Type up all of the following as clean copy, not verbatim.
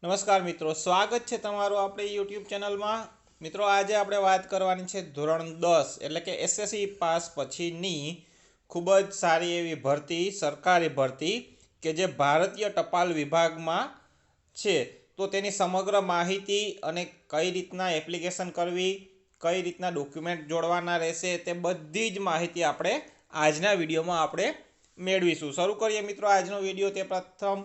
નમસ્કાર મિત્રો, સ્વાગત છે તમારું આપણી યુટ્યુબ ચેનલમાં। મિત્રો, આજે આપણે વાત કરવાની છે ધોરણ 10 એટલે કે એસએસસી પાસ પછીની ખૂબ જ સારી એવી ભરતી, સરકારી ભરતી કે જે ભારતીય ટપાલ વિભાગમાં છે। તો તેની સમગ્ર માહિતી અને કઈ રીતના એપ્લિકેશન કરવી, કઈ રીતના ડોક્યુમેન્ટ જોડવાના રહેશે, તે બધી જ માહિતી આપણે આજના વિડીયોમાં આપણે મેળવીશું। શરૂ કરીએ મિત્રો આજનો વિડીયો। તે પ્રથમ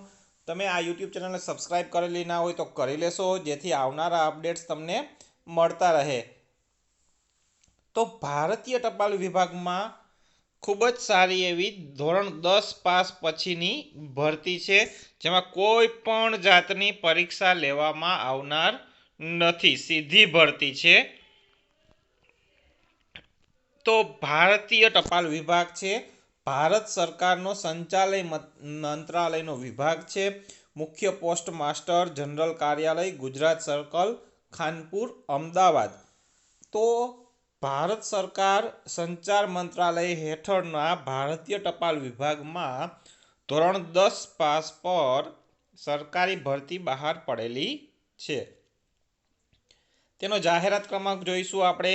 તમે આ યુટ્યુબ ચેનલને સબસ્ક્રાઇબ કરેલી ના હોય તો કરી લેશો, જેથી આવનારા અપડેટ્સ તમને મળતા રહે। તો ભારતીય ટપાલ વિભાગમાં ખૂબ જ સારી એવી ધોરણ 10 પાસ પછીની ભરતી છે, જેમાં કોઈ પણ જાતની પરીક્ષા લેવામાં આવનાર નથી, સીધી ભરતી છે। તો ભારતીય ટપાલ વિભાગ છે, ભારત સરકારનો સંચાલય મંત્રાલયનો વિભાગ છે। મુખ્ય પોસ્ટ માસ્ટર જનરલ કાર્યાલય, ગુજરાત સર્કલ, ખાનપુર, અમદાવાદ। તો ભારત સરકાર સંચાર મંત્રાલય હેઠળના ભારતીય ટપાલ વિભાગમાં ધોરણ 10 પાસ પર સરકારી ભરતી બહાર પડેલી છે। તેનો જાહેરાત ક્રમાંક જોઈશું આપણે,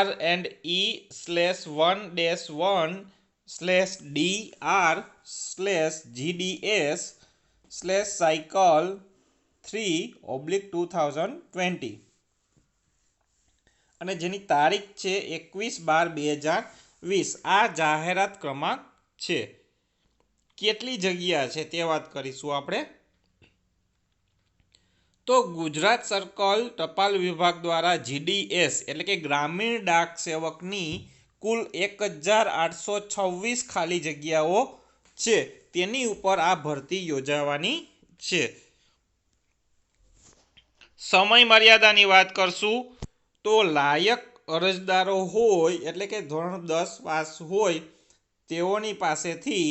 RNE/1-1/GDS/cycle3/2020 અને જેની તારીખ છે 21/12/2020। આ જાહેરાત ક્રમાંક છે। કેટલી જગ્યા છે તે વાત કરીશું આપણે। તો ગુજરાત સર્કલ ટપાલ વિભાગ દ્વારા જીડીએસ એટલે કે ગ્રામીણ ડાક સેવકની કુલ 1826 ખાલી જગ્યાઓ છે, તેની ઉપર આ ભરતી યોજાવાની છે। સમય મર્યાદાની વાત કરશું તો લાયક અરજદારો હોય એટલે કે ધોરણ 10 પાસ હોય તેઓની પાસેથી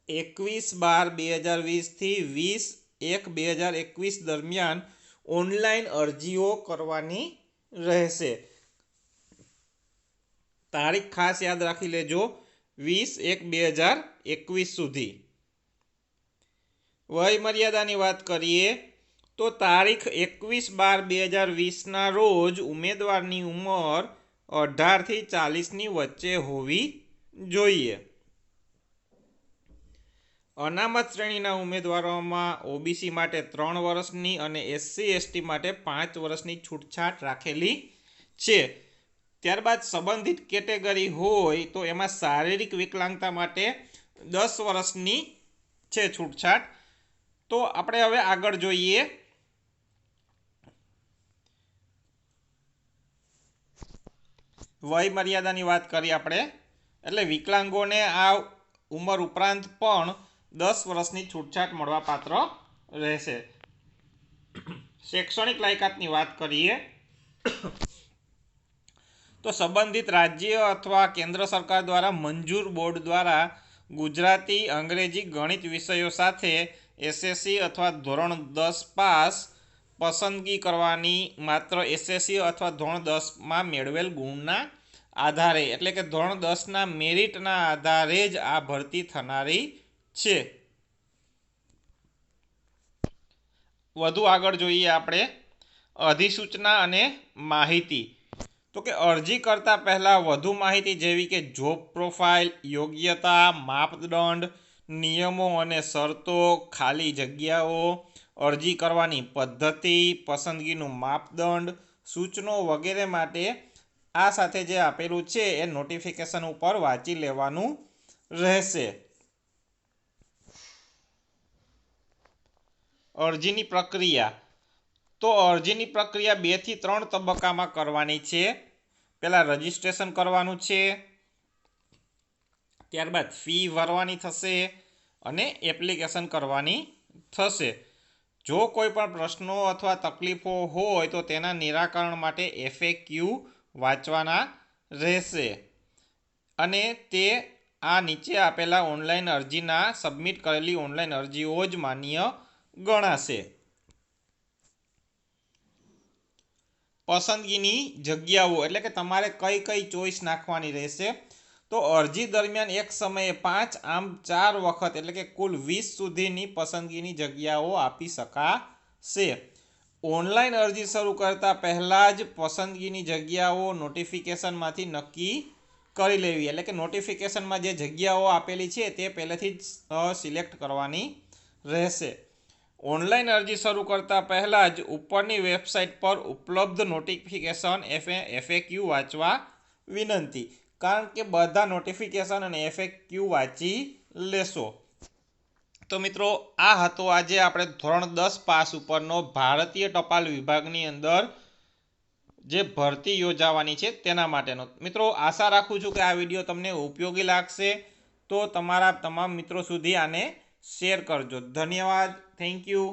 21/12/2020 થી 20/1/2021 દરમિયાન ઓનલાઈન અરજીઓ કરવાની રહેશે। તારીખ ખાસ યાદ રાખી લેજો, 20/1/2021 સુધી। વય મર્યાદાની વાત કરીએ તો તારીખ 21/12/2020 ના રોજ ઉમેદવારની ઉંમર 18 થી 40ની વચ્ચે હોવી જોઈએ। અનામત શ્રેણીના ઉમેદવારોમાં ઓબીસી માટે 3 વર્ષની અને SC/ST માટે 5 વર્ષની છૂટછાટ રાખેલી છે। ત્યારબાદ સંબંધિત કેટેગરી હોય તો એમાં શારીરિક વિકલાંગતા માટે 10 વર્ષની છે છૂટછાટ। તો આપણે હવે આગળ જોઈએ, વય મર્યાદાની વાત કરીએ આપણે, એટલે વિકલાંગોને આ ઉંમર ઉપરાંત પણ 10 વર્ષની છૂટછાટ મળવા પાત્ર રહેશે। શૈક્ષણિક લાયકાતની વાત કરીએ તો સંબંધિત રાજ્ય અથવા કેન્દ્ર સરકાર દ્વારા મંજૂર બોર્ડ દ્વારા ગુજરાતી, અંગ્રેજી, ગણિત વિષયો સાથે એસએસસી અથવા ધોરણ 10 પાસ પસંદગી કરવાની માત્ર એસએસસી અથવા ધોરણ 10માં મેળવેલ ગુણના આધારે એટલે કે ધોરણ 10ના મેરિટના આધારે જ આ ભરતી થનારી છે। વધુ આગળ જોઈએ આપણે અધિસૂચના અને માહિતી। તો કે અરજી કરતા પહેલા વધુ માહિતી જેવી કે જોબ પ્રોફાઇલ, યોગ્યતા, માપદંડ, નિયમો અને શરતો, ખાલી જગ્યાઓ, અરજી કરવાની પદ્ધતિ, પસંદગીનું માપદંડ, સૂચનો વગેરે માટે આ સાથે જે આપેલું છે એ નોટિફિકેશન ઉપર વાંચી લેવાનું રહેશે। અરજીની પ્રક્રિયા, તો અરજીની પ્રક્રિયા 2 થી 3 તબક્કામાં કરવાની છે। પહેલા રજીસ્ટ્રેશન કરવાનું છે, ત્યારબાદ ફી ભરવાની થશે અને એપ્લિકેશન કરવાની થશે। જો કોઈ પણ પ્રશ્નો અથવા તકલીફો હોય તો તેના નિરાકરણ માટે FAQ વાંચવાના રહેશે અને તે આ નીચે આપેલા ઓનલાઈન અરજીના સબમિટ કરેલી ઓનલાઈન અરજીઓ જ માન્ય ગણાશે। પસંદગીની જગ્યાઓ એટલે કે તમારે કઈ કઈ ચોઈસ નાખવાની રહેશે। તો અરજી દરમિયાન એક સમયે 5 આમ 4 વખત એટલે કે કુલ 20 સુધીની પસંદગીની જગ્યાઓ આપી શકાશે. ઓનલાઈન અરજી શરૂ કરતા પહેલાં જ પસંદગીની જગ્યાઓ નોટિફિકેશનમાંથી નક્કી કરી લેવી, એટલે કે નોટિફિકેશનમાં જે જગ્યાઓ આપેલી છે તે પહેલેથી જ સિલેક્ટ કરવાની રહેશે. ઓનલાઈન અરજી શરૂ કરતા પહેલાં જ ઉપરની વેબસાઇટ પર ઉપલબ્ધ નોટિફિકેશન FAQ વાંચવા વિનંતી, કારણ કે બધા નોટિફિકેશન અને FAQ વાંચી લેશો. તો મિત્રો, આ હતો આજે આપણે ધોરણ 10 પાસ ઉપરનો ભારતીય ટપાલ વિભાગની અંદર જે ભરતી યોજાવાની છે તેના માટેનો. મિત્રો, આશા રાખું છું કે આ વિડીયો તમને ઉપયોગી લાગશે, તો તમારા તમામ મિત્રો સુધી આને શેર કરજો. ધન્યવાદ. Thank you.